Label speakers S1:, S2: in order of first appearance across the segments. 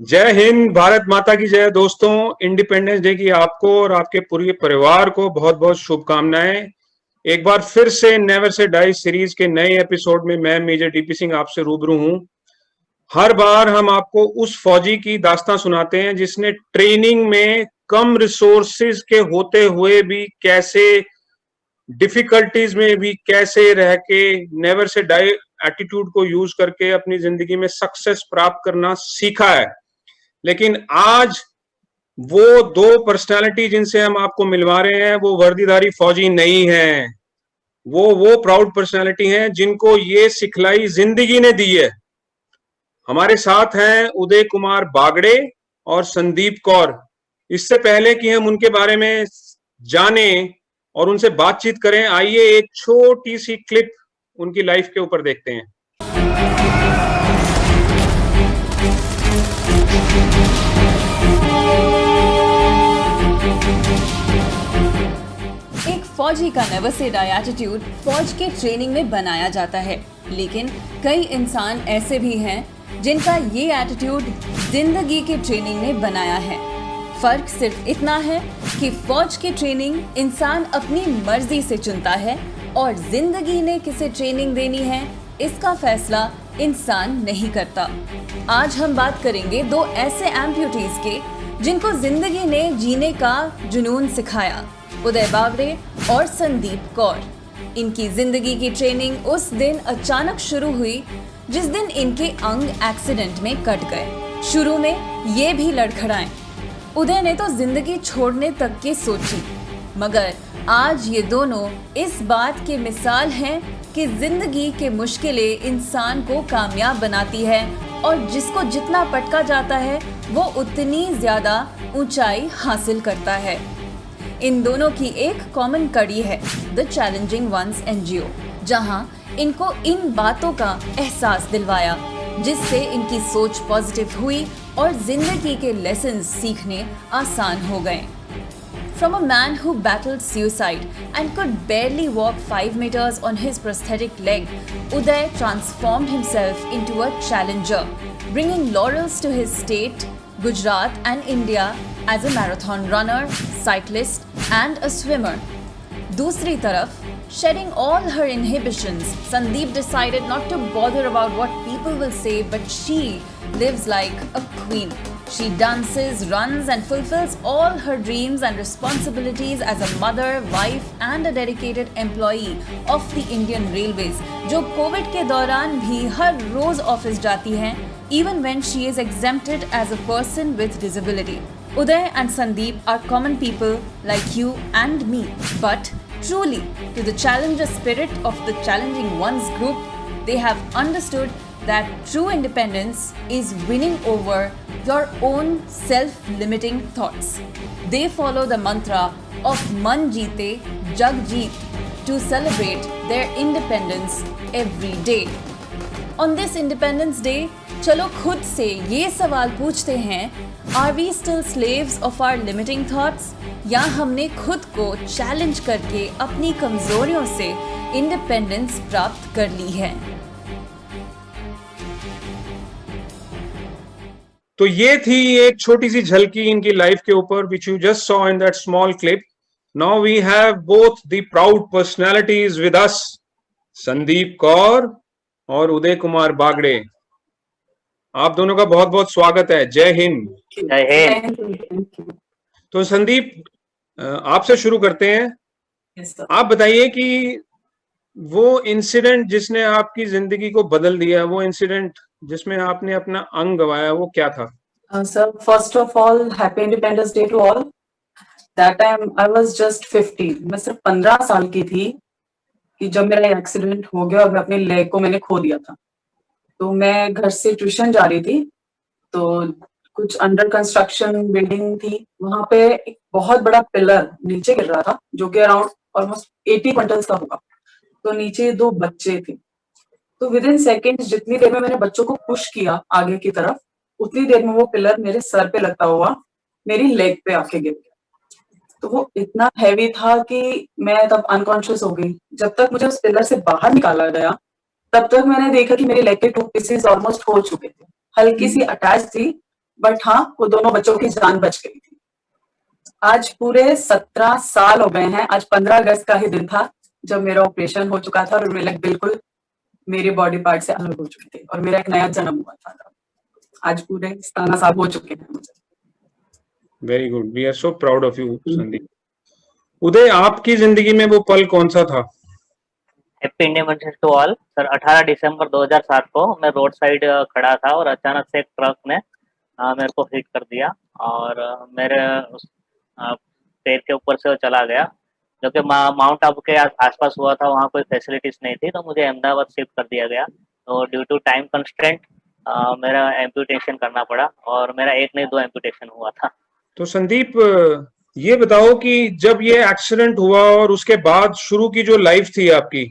S1: जय हिंद, भारत माता की जय। दोस्तों, इंडिपेंडेंस डे की आपको और आपके पूरे परिवार को बहुत बहुत शुभकामनाएं। एक बार फिर से नेवर से डाई सीरीज के नए एपिसोड में मैं मेजर डीपी सिंह आपसे रूबरू हूं। हर बार हम आपको उस फौजी की दास्तां सुनाते हैं जिसने ट्रेनिंग में कम रिसोर्सेज के होते हुए भी कैसे डिफिकल्टीज में भी कैसे रह के नेवर से डाई एटीट्यूड को यूज करके अपनी जिंदगी में सक्सेस प्राप्त करना सीखा है। लेकिन आज वो दो पर्सनालिटी जिनसे हम आपको मिलवा रहे हैं वो वर्दीधारी फौजी नहीं है। वो प्राउड पर्सनालिटी हैं जिनको ये सिखलाई जिंदगी ने दी है। हमारे साथ हैं उदय कुमार बागड़े और संदीप कौर। इससे पहले कि हम उनके बारे में जाने और उनसे बातचीत करें, आइए एक छोटी सी क्लिप उनकी लाइफ के ऊपर देखते हैं।
S2: एक फौजी का नेवर से डाई एटीट्यूड फौज के ट्रेनिंग में बनाया जाता है, लेकिन कई इंसान ऐसे भी हैं जिनका ये एटीट्यूड जिंदगी की ट्रेनिंग ने बनाया है। फर्क सिर्फ इतना है कि फौज की ट्रेनिंग इंसान अपनी मर्जी से चुनता है और जिंदगी ने किसे ट्रेनिंग देनी है इसका फैसला इंसान नहीं करता। आज हम बात करेंगे दो ऐसे एम्प्यूटीज के जिनको जिंदगी ने जीने का जुनून सिखाया, उदय बागड़े और संदीप कौर। इनकी जिंदगी की ट्रेनिंग उस दिन अचानक शुरू हुई जिस दिन इनके अंग एक्सीडेंट में कट गए। शुरू में ये भी लड़खड़ाए। उदय ने तो जिंदगी छोड़ने तक की सोची, मगर आज ये दोनों इस बात की मिसाल हैं कि जिंदगी के मुश्किलें इंसान को कामयाब बनाती है और जिसको जितना पटका जाता है वो उतनी ज्यादा ऊंचाई हासिल करता है। इन दोनों की एक कॉमन कड़ी है द चैलेंजिंग वंस एनजीओ, जहां इनको इन बातों का एहसास दिलवाया जिससे इनकी सोच पॉजिटिव हुई और जिंदगी के लेसन्स सीखने आसान हो गए। From a man who battled suicide and could barely walk 5 meters on his prosthetic leg, Uday transformed himself into a challenger, bringing laurels to his state, Gujarat and India as a marathon runner, cyclist and a swimmer. दूसरी तरफ, shedding all her inhibitions, Sandeep decided not to bother about what people will say, but she lives like a queen. She dances, runs and fulfills all her dreams and responsibilities as a mother, wife and a dedicated employee of the Indian Railways, जो Covid के दौरान भी हर रोज office जाती हैं, even when she is exempted as a person with disability. Uday and Sandeep are common people like you and me, but truly, to the challenger spirit of the Challenging Ones group, they have understood that true independence is winning over your own self-limiting thoughts. They follow the mantra of Man Jeete Jag Jeet to celebrate their independence every day. On this Independence Day, चलो खुद से ये सवाल पूछते हैं, Are we still slaves of our limiting thoughts? या हमने खुद को चैलेंज करके अपनी कमजोरियों से इंडिपेंडेंस प्राप्त कर ली है?
S1: तो ये थी एक छोटी सी झलकी इनकी लाइफ के ऊपर which you just saw in that small clip. Now we have both the proud personalities with us, Sandeep Kaur और उदय कुमार बागड़े। आप दोनों का बहुत बहुत स्वागत है। जय हिंद।
S3: जय हिंद।
S1: तो संदीप, आपसे शुरू करते हैं। आप बताइए कि वो इंसिडेंट जिसने आपकी जिंदगी को बदल दिया, वो इंसिडेंट जिसमें आपने अपना अंग गवाया, वो क्या था?
S3: Sir, first of all happy independence day to all. That time I was just 50। मैं सिर्फ 15 साल की थी कि जब मेरा एक्सीडेंट हो गया और मैं अपने लेग को मैंने खो दिया था। तो मैं घर से ट्यूशन जा रही थी, तो कुछ अंडर कंस्ट्रक्शन बिल्डिंग थी, वहां पे एक बहुत बड़ा पिलर नीचे गिर रहा था जो कि अराउंड ऑलमोस्ट 80 क्विंटल्स का होगा। तो नीचे 2 बच्चे थे, तो विद इन सेकेंड्स जितनी देर में मैंने बच्चों को पुश किया आगे की तरफ, उतनी देर में वो पिलर मेरे सर पे लगता हुआ मेरी लेग पे आके गिर गया। तो वो इतना हैवी था कि मैं तब अनकॉन्शियस हो गई। जब तक मुझे उस पिलर से बाहर निकाला गया तब तक मैंने देखा कि मेरी लेग के 2 पीसेस ऑलमोस्ट हो चुके थे। हल्की सी अटैच थी बट हाँ, वो दोनों बच्चों की जान बच गई थी। आज पूरे 17 साल हो गए हैं। आज 15 अगस्त का ही दिन था जब मेरा ऑपरेशन हो चुका था और मेरे लेग बिल्कुल मेरी बॉडी पार्ट से अलग हो चुके थे और मेरा एक नया जन्म हुआ था। आज पूरे 17 साल हो चुके हैं मुझे।
S1: Very good, we are so proud of you Sandeep. Uday, आपकी जिंदगी में वो पल कौन सा था?
S4: Happy independence to all. Sir 18 दिसंबर 2007 को मैं रोड साइड खड़ा था और अचानक से एक ट्रक ने मेरे को हिट कर दिया और मेरे उस पैर के ऊपर से वो चला गया। जो कि माउंट आबू के आसपास हुआ था, वहाँ कोई फैसिलिटीज नहीं थी, तो मुझे अहमदाबाद शिफ्ट कर दिया गया। तो ड्यू टू टाइम कंस्ट्रेंट मेरा एम्पुटेशन करना पड़ा और मेरा एक नहीं 2 एम्पुटेशन हुआ था।
S1: तो संदीप, ये बताओ कि जब ये एक्सीडेंट हुआ और उसके बाद शुरू की जो लाइफ थी आपकी,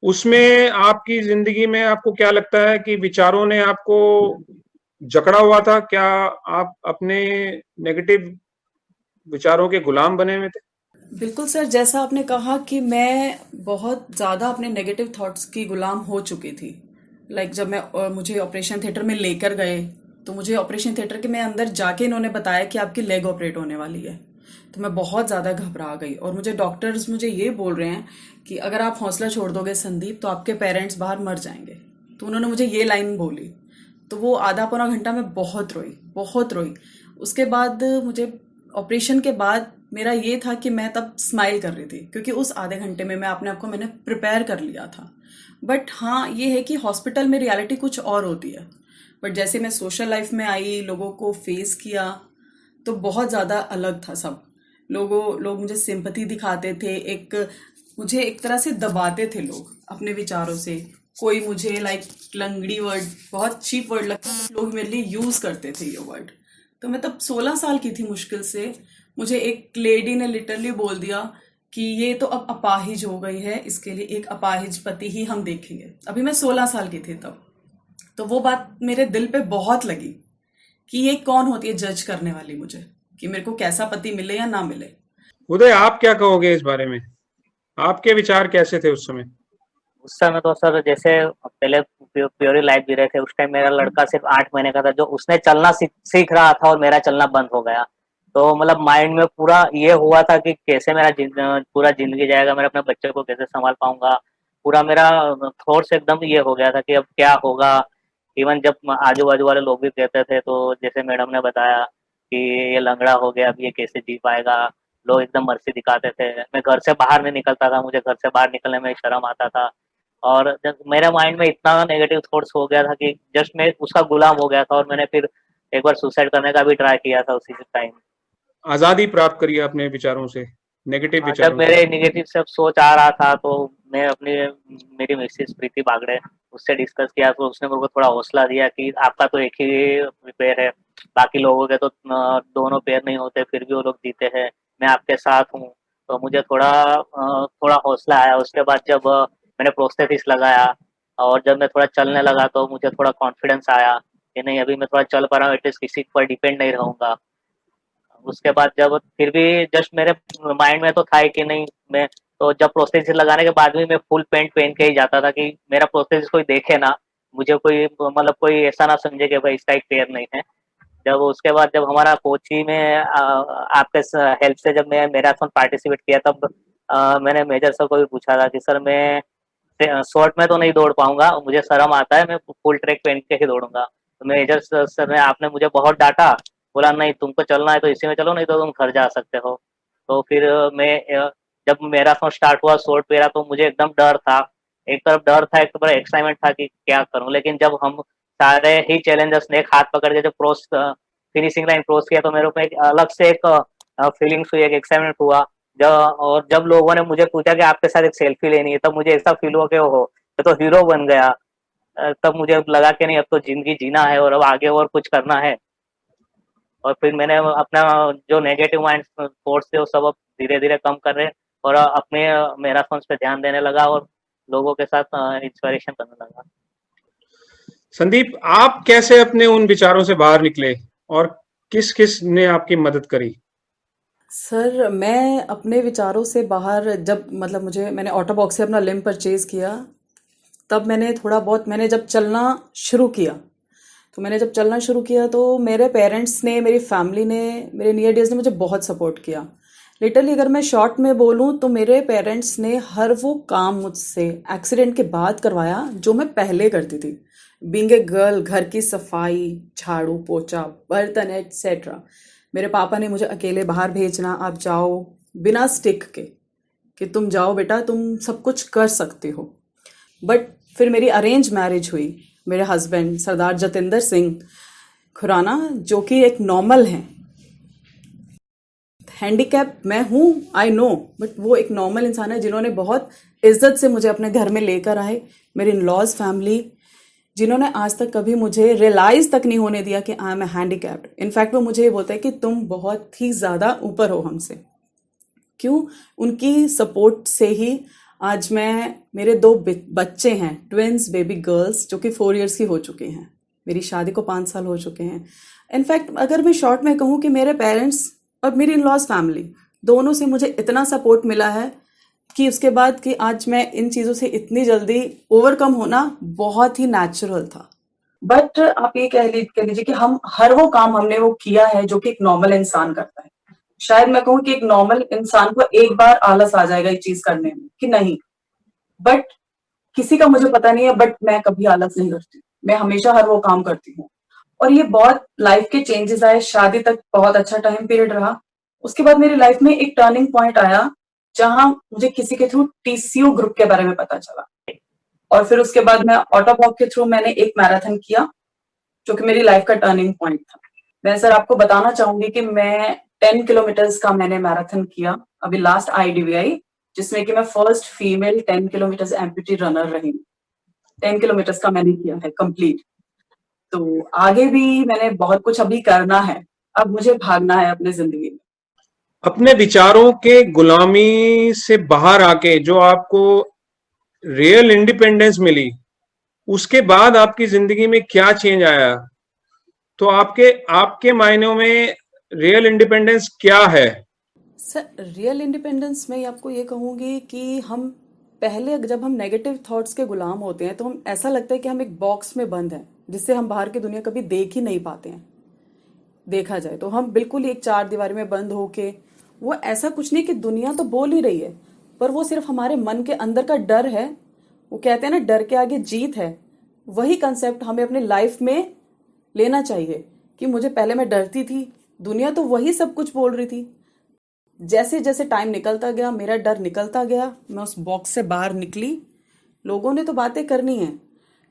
S1: उसमें आपकी जिंदगी में आपको क्या लगता है कि विचारों ने आपको जकड़ा हुआ था? क्या आप अपने नेगेटिव विचारों के गुलाम बने हुए थे?
S3: बिल्कुल सर, जैसा आपने कहा कि मैं बहुत ज़्यादा अपने नेगेटिव थॉट्स की गुलाम हो चुकी थी। लाइक जब मुझे ऑपरेशन थिएटर में लेकर गए, तो मुझे ऑपरेशन थिएटर के में अंदर जाके इन्होंने बताया कि आपकी लेग ऑपरेट होने वाली है। तो मैं बहुत ज़्यादा घबरा गई और मुझे डॉक्टर्स मुझे ये बोल रहे हैं कि अगर आप हौसला छोड़ दोगे संदीप, तो आपके पेरेंट्स बाहर मर जाएंगे। तो उन्होंने मुझे ये लाइन बोली। तो वो आधा पौना घंटा मैं बहुत रोई, बहुत रोई। उसके बाद मुझे ऑपरेशन के बाद मेरा ये था कि मैं तब स्माइल कर रही थी, क्योंकि उस आधे घंटे में मैं अपने आप को मैंने प्रिपेयर कर लिया था। बट हाँ, ये है कि हॉस्पिटल में रियलिटी कुछ और होती है। बट जैसे मैं सोशल लाइफ में आई, लोगों को फेस किया, तो बहुत ज़्यादा अलग था सब। लोग मुझे सिंपैथी दिखाते थे, मुझे एक तरह से दबाते थे लोग अपने विचारों से। कोई मुझे लाइक लंगड़ी वर्ड, बहुत चीप वर्ड लगता है, लोग मेरे लिए यूज़ करते थे ये वर्ड। तो मैं तब 16 साल की थी मुश्किल से। मुझे एक लेडी ने लिटरली बोल दिया कि ये तो अब अपाहिज हो गई है, इसके लिए एक अपाहिज पति ही हम देखेंगे। अभी मैं 16 साल की थी तब। तो वो बात मेरे दिल पे बहुत लगी कि ये कौन होती है जज करने वाली मुझे, कि मेरे को कैसा पति मिले या ना मिले।
S1: उदय, आप क्या कहोगे इस बारे में? आपके विचार कैसे थे उस समय?
S4: उस समय तो सर जैसे पहले प्योरी लाइफ जी रहे थे, उस टाइम मेरा लड़का सिर्फ 8 महीने का था, जो उसने चलना सीख रहा था और मेरा चलना बंद हो गया। तो मतलब माइंड में पूरा ये हुआ था कि कैसे मेरा पूरा जिंदगी जाएगा, मैं अपने बच्चे को कैसे संभाल पाऊंगा। पूरा मेरा थॉट्स एकदम ये हो गया था कि अब क्या होगा। इवन जब आजू बाजू वाले लोग भी कहते थे, तो जैसे मैडम ने बताया कि ये लंगड़ा हो गया, अब ये कैसे जी पाएगा, लोग एकदम मर्सी दिखाते थे। मैं घर से बाहर नहीं निकलता था, मुझे घर से बाहर निकलने में शर्म आता था। और मेरे माइंड में इतना नेगेटिव थॉट्स हो गया था कि जस्ट मैं उसका गुलाम हो गया था। और मैंने फिर एक बार सुसाइड करने का भी ट्राई किया था उसी टाइम।
S1: आजादी प्राप्त करिए अपने विचारों से, नेगेटिव
S4: जब
S1: विचारों से।
S4: मेरे नेगेटिव सब सोच आ रहा था, तो मैं मेरी मिसेस प्रीति बागड़े, उससे डिस्कस किया, तो उसने मेरे को थोड़ा हौसला दिया कि आपका तो एक ही पैर है, बाकी लोगों के तो दोनों पैर नहीं होते, फिर भी वो लोग जीते हैं, मैं आपके साथ हूँ। तो मुझे थोड़ा हौसला आया। उसके बाद जब मैंने प्रोस्थेसिस लगाया और जब मैं थोड़ा चलने लगा, तो मुझे थोड़ा कॉन्फिडेंस आया कि नहीं, अभी मैं थोड़ा चल पा रहा हूँ, एटलीस्ट किसी पर डिपेंड नहीं रहूंगा। उसके बाद जब फिर भी जस्ट मेरे माइंड में तो था ही कि नहीं, मैं तो जब प्रोस्थेसिस लगाने के बाद भी मैं फुल पैंट पहन के ही जाता था कि मेरा प्रोस्थेसिस कोई देखे ना, मुझे कोई मतलब कोई ऐसा ना समझे कि भाई इसका एक पैर नहीं है। जब उसके बाद जब हमारा कोची में आपके हेल्प से जब मैं मैराथन पार्टिसिपेट किया, तब मैंने मेजर सर को भी पूछा था कि सर मैं शॉर्ट में तो नहीं दौड़ पाऊंगा, मुझे शर्म आता है, मैं फुल ट्रैक पहन के ही दौड़ूंगा। तो मेजर सर ने आपने मुझे बहुत डांटा, बोला नहीं तुमको चलना है तो इसी में चलो, नहीं तो तुम घर जा सकते हो। तो फिर मैं जब मैराथन स्टार्ट हुआ शॉर्ट पेरा, तो मुझे एकदम डर था। एक तरफ डर था, एक तरफ एक्साइटमेंट था कि क्या करूं। लेकिन जब हम सारे ही चैलेंजर्स ने एक हाथ पकड़ के जब फिनिशिंग लाइन क्रॉस किया, तो मेरे को एक अलग से एक फीलिंग्स हुई, एक एक्साइटमेंट हुआ। और जब लोगों ने मुझे पूछा कि आपके साथ एक सेल्फी लेनी है, तब मुझे ऐसा फील हुआ कि ओहो, मैं तो हीरो बन गया। तब मुझे लगा कि नहीं, अब तो जिंदगी जीना है और अब आगे और कुछ करना है। और फिर मैंने अपना जो नेगेटिव माइंड थॉट्स थे वो सब अब धीरे धीरे कम कर रहे और अपने मैराथन पे ध्यान देने लगा और लोगों के साथ इंस्पिरेशन करने लगा।
S1: संदीप, आप कैसे अपने उन विचारों से बाहर निकले और किस किस ने आपकी मदद करी?
S3: सर, मैं अपने विचारों से बाहर जब मैंने ऑटोबॉक्स से अपना लिम्ब परचेज किया, तब मैंने थोड़ा बहुत जब चलना शुरू किया, तो मैंने जब चलना शुरू किया तो मेरे पेरेंट्स ने, मेरी फैमिली ने, मेरे नियर डियर्स ने मुझे बहुत सपोर्ट किया। लिटरली अगर मैं शॉर्ट में बोलूँ तो मेरे पेरेंट्स ने हर वो काम मुझसे एक्सीडेंट के बाद करवाया जो मैं पहले करती थी। बीइंग ए गर्ल, घर की सफाई, झाड़ू पोछा, बर्तन एटसेट्रा। मेरे पापा ने मुझे अकेले बाहर भेजना, आप जाओ, बिना स्टिक के कि तुम जाओ बेटा, तुम सब कुछ कर सकते हो। बट फिर मेरी अरेंज मैरिज हुई। मेरे हस्बैंड सरदार जतिंदर सिंह खुराना, जो कि एक नॉर्मल हैं। हैंडीकैप मैं हूँ, आई नो, बट वो एक नॉर्मल इंसान है जिन्होंने बहुत इज्जत से मुझे अपने घर में लेकर आए। मेरी इन लॉज फैमिली, जिन्होंने आज तक कभी मुझे रियलाइज तक नहीं होने दिया कि I am a handicapped. In fact वो मुझे ये बोलते हैं कि तुम बहुत ही ज़्यादा ऊपर हो हमसे। क्यों? उनकी सपोर्ट से ही आज मैं, मेरे 2 बच्चे हैं, ट्विंस बेबी गर्ल्स, जो कि 4 इयर्स की हो चुके हैं। मेरी शादी को 5 साल हो चुके हैं। इनफैक्ट अगर मैं शॉर्ट में कहूँ कि मेरे पेरेंट्स और मेरी इन लॉज फैमिली दोनों से मुझे इतना सपोर्ट मिला है कि उसके बाद कि आज मैं इन चीज़ों से इतनी जल्दी ओवरकम होना बहुत ही नेचुरल था। बट आप ये कह लीजिए कि हम हर वो काम हमने वो किया है जो कि एक नॉर्मल इंसान करता है। शायद मैं कहूँ कि एक नॉर्मल इंसान को एक बार आलस आ जाएगा ये चीज करने में कि नहीं, बट किसी का मुझे पता नहीं है, बट मैं कभी आलस नहीं करती। मैं हमेशा हर वो काम करती हूँ और ये बहुत लाइफ के चेंजेस आए। शादी तक बहुत अच्छा टाइम पीरियड रहा। उसके बाद मेरी लाइफ में एक टर्निंग पॉइंट आया जहां मुझे किसी के थ्रू टीसीयू ग्रुप के बारे में पता चला और फिर उसके बाद मैं ऑटोबॉक के थ्रू मैंने एक मैराथन किया जो कि मेरी लाइफ का टर्निंग पॉइंट था। मैं सर आपको बताना चाहूंगी कि मैं 10 किलोमीटर्स का मैंने मैराथन किया अभी लास्ट IDVI, जिसमें कि मैं फर्स्ट फीमेल 10 किलोमीटर्स एम्पूटी रनर रही। 10 किलोमीटर्स का मैंने किया है कंप्लीट। तो आगे भी मैंने बहुत कुछ अभी करना है। अब मुझे भागना है अपनी जिंदगी में।
S1: अपने विचारों के गुलामी से बाहर आके जो आपको रियल इंडिपेंडेंस मिली, उसके बाद आपकी जिंदगी में क्या चेंज आया? तो आपके आपके मायनों में रियल इंडिपेंडेंस क्या है?
S3: सर रियल इंडिपेंडेंस में आपको ये कहूंगी कि हम पहले जब हम नेगेटिव थॉट्स के गुलाम होते हैं तो हम ऐसा लगता है कि हम एक बॉक्स में बंद हैं जिससे हम बाहर की दुनिया कभी देख ही नहीं पाते हैं। देखा जाए तो हम बिल्कुल ही एक 4 दीवारी में बंद होके, वो ऐसा कुछ नहीं कि दुनिया तो बोल ही रही है पर वो सिर्फ हमारे मन के अंदर का डर है। वो कहते हैं ना, डर के आगे जीत है। वही कंसेप्ट हमें अपनी लाइफ में लेना चाहिए कि मुझे पहले मैं डरती थी, दुनिया तो वही सब कुछ बोल रही थी। जैसे जैसे टाइम निकलता गया मेरा डर निकलता गया, मैं उस बॉक्स से बाहर निकली। लोगों ने तो बातें करनी है,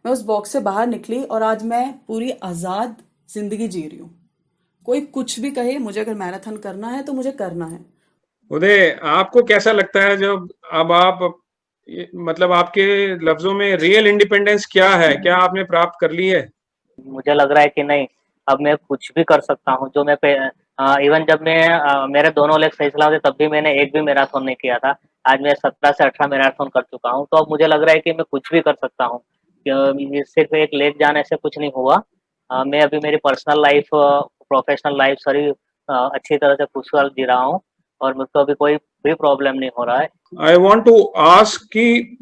S3: मैं उस बॉक्स से बाहर निकली और आज मैं पूरी आज़ाद जिंदगी जी रही हूँ। कोई कुछ भी कहे, मुझे अगर मैराथन करना है तो मुझे करना है।
S1: उदय, आपको कैसा लगता है जब अब आप मतलब आपके लफ्जों में रियल इंडिपेंडेंस क्या है? क्या आपने प्राप्त कर ली है?
S4: मुझे लग रहा है कि नहीं, अब मैं कुछ भी कर सकता हूँ जो मैं इवन जब मैं मेरे दोनों लेग सही चला थे तब भी मैंने एक भी मैराथन नहीं किया था। आज मैं 17 से 18 मैराथन कर चुका हूँ, तो अब मुझे लग रहा है कि मैं कुछ भी कर सकता हूँ। सिर्फ एक लेग जाने से कुछ नहीं हुआ। मैं अभी मेरी पर्सनल लाइफ, प्रोफेशनल लाइफ सारी अच्छी तरह से खुशहाल जी रहा हूँ और मुझको अभी कोई भी प्रॉब्लम नहीं हो रहा है।
S1: आई वॉन्ट टू आस्क कि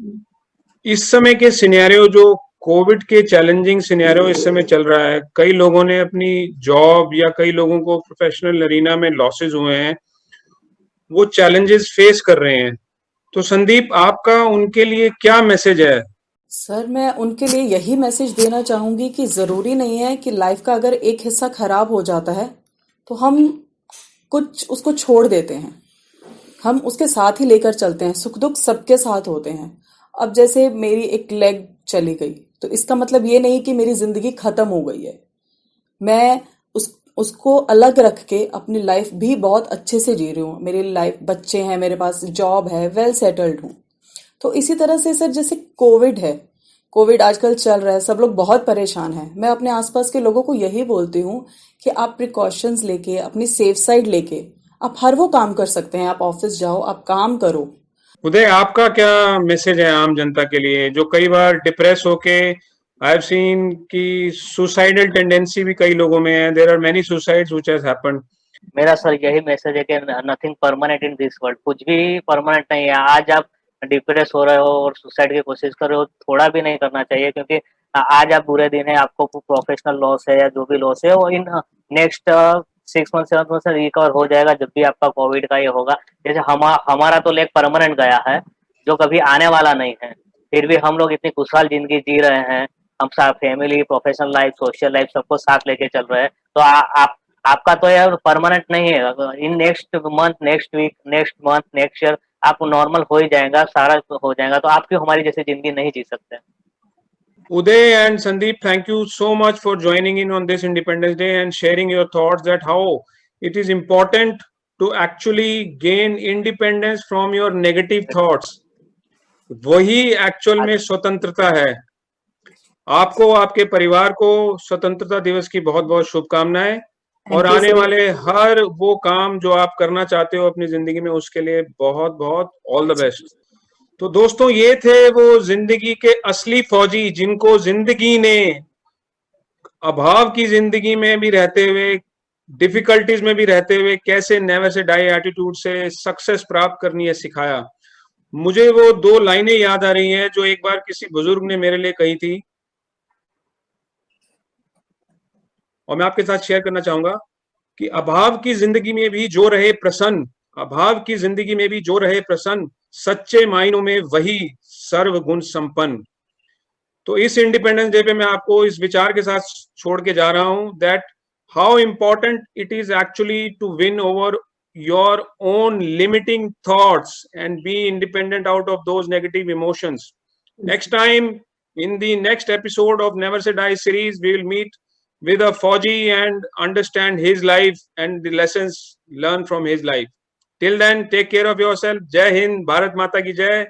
S1: इस समय के सिनेरियो, जो कोविड के चैलेंजिंग सिनेरियो इस समय चल रहा है, कई लोगों ने अपनी जॉब या कई लोगों को प्रोफेशनल अरीना में लॉसेस हुए हैं, वो चैलेंजेस फेस कर रहे हैं। तो संदीप, आपका उनके लिए क्या मैसेज है?
S3: सर मैं उनके लिए यही मैसेज देना चाहूंगी कि जरूरी नहीं है कि लाइफ का अगर एक हिस्सा खराब हो जाता है तो हम कुछ उसको छोड़ देते हैं, हम उसके साथ ही लेकर चलते हैं। सुख दुख सबके साथ होते हैं। अब जैसे मेरी एक लेग चली गई तो इसका मतलब ये नहीं कि मेरी जिंदगी खत्म हो गई है। मैं उसको अलग रख के अपनी लाइफ भी बहुत अच्छे से जी रही हूँ। मेरी लाइफ, बच्चे हैं, मेरे पास जॉब है, वेल सेटल्ड हूँ। तो इसी तरह से सर, जैसे कोविड है, कोविड आजकल चल रहा है, सब लोग बहुत परेशान हैं। मैं अपने आसपास के लोगों को यही बोलती हूँ कि आप प्रिकॉशंस लेके, अपनी सेफ साइड लेके आप हर वो काम कर सकते हैं। आप ऑफिस जाओ, आप काम करो।
S1: उदय, आपका क्या मैसेज है आम जनता के लिए जो कई बार डिप्रेस होके, आई हैव सीन कि सुसाइडल टेंडेंसी भी कई लोगों में है, there are many suicides which has happened.
S4: मेरा सर यही मैसेज है कि nothing permanent in this world. कुछ भी परमानेंट नहीं है। आज आप डिप्रेस हो रहे हो और सुसाइड की कोशिश कर रहे हो, थोड़ा भी नहीं करना चाहिए, क्योंकि आज आप बुरे दिन है, आपको प्रोफेशनल लॉस है या जो भी लॉस है, वो इन नेक्स्ट 6 मंथ 7 मंथ से रिकवर हो जाएगा जब भी आपका कोविड का ये होगा। जैसे हमारा तो लेग परमानेंट गया है, जो कभी आने वाला नहीं है, फिर भी हम लोग इतनी खुशहाल जिंदगी जी रहे हैं। हम सब family, professional life, social life सबको साथ लेके चल रहे हैं। तो आप आपका तो यार परमानेंट नहीं है। In next month, next week, next month, next year आप नॉर्मल हो ही जाएगा, सारा हो जाएगा। तो आप क्यों हमारी जैसी जिंदगी नहीं जी सकते?
S1: Uday and Sandeep, thank you so much for joining in on this Independence Day and sharing your thoughts that how it is important to actually gain independence from your negative thoughts. वही actual में स्वतंत्रता है। आपको, आपके परिवार को स्वतंत्रता दिवस की बहुत बहुत शुभकामनाएं, और
S3: Thank you,
S1: आने
S3: sir.
S1: वाले हर वो काम जो आप करना चाहते हो अपनी जिंदगी में, उसके लिए बहुत बहुत ऑल द बेस्ट। तो दोस्तों, ये थे वो जिंदगी के असली फौजी, जिनको जिंदगी ने अभाव की जिंदगी में भी रहते हुए, डिफिकल्टीज में भी रहते हुए, कैसे नेवर से डाई एटीट्यूड से सक्सेस प्राप्त करनी है सिखाया। मुझे वो 2 लाइनें याद आ रही हैं जो एक बार किसी बुजुर्ग ने मेरे लिए कही थी, और मैं आपके साथ शेयर करना चाहूंगा कि अभाव की जिंदगी में भी जो रहे प्रसन्न, अभाव की जिंदगी में भी जो रहे प्रसन्न, सच्चे मायनों में वही सर्वगुण संपन्न। तो इस इंडिपेंडेंस डे पे मैं आपको इस विचार के साथ छोड़ के जा रहा हूं that how important it is actually to win over your own limiting thoughts and be independent out of those negative emotions. Next time, in the next episode of Never Say Die series, we will meet with a Fauji and understand his life and the lessons learned from his life. Till then, take care of yourself. Jai Hind, Bharat Mata ki Jai.